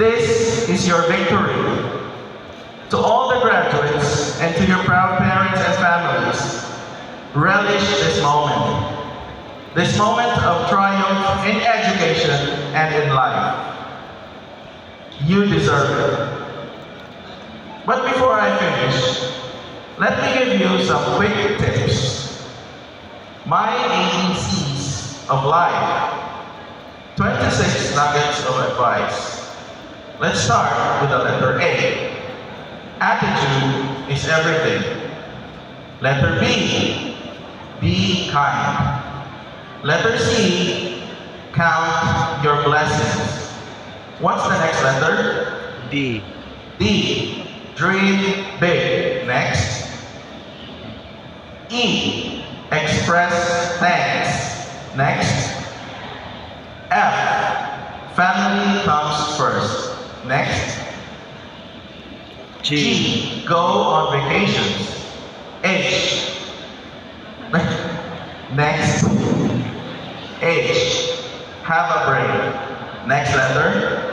This is your victory. To all the graduates and to your proud parents and families, relish this moment. This moment of triumph in education and in life. You deserve it. But before I finish, let me give you some quick tips. My ABCs of life. 26 nuggets of advice. Let's start with the letter A. Attitude is everything. Letter B. Be kind. Letter C. Count your blessings. What's the next letter? D. D. Dream big. Next. E. Express thanks. Next. F. Family comes first. Next. G. Go on vacations. H. Next. H. Have a break. Next letter.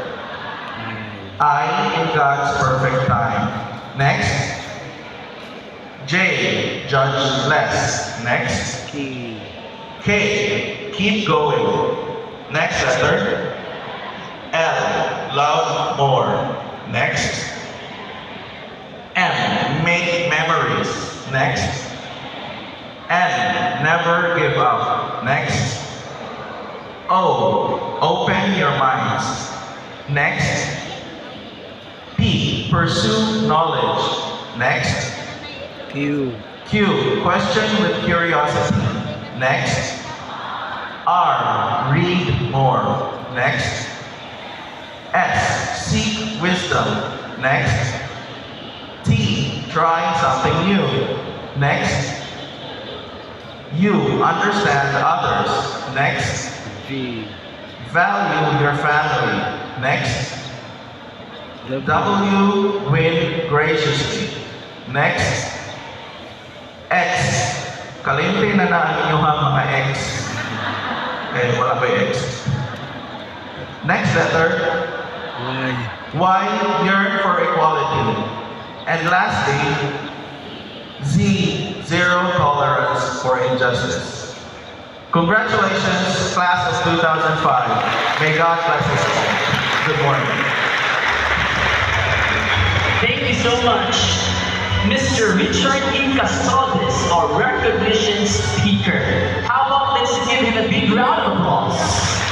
I in God's perfect time. Next. J. Judge less. Next. K. K. Keep going. Next letter. L. Love more. Next. M. Make memories. Next. N. Never give up. Next. O. Open your minds. Next. P. Pursue knowledge. Next. Q. Q. Question with curiosity. Next. R. Read more. Next. S. Seek wisdom. Next. T. Try something new. Next. U. Understand others. Next. V. Value your family. Next. W. Win graciously. Next. X. Kalimti na ang inyong mga ex. Eh, wala pa yung X. Next letter. Y. Y. Yearn for equality. And lastly, Z. Zero tolerance for injustice. Congratulations, class of 2005. May God bless us all. Good morning. Thank you so much, Mr. Richard E. Castrodes, our recognition speaker. How about let's give him a big round of applause.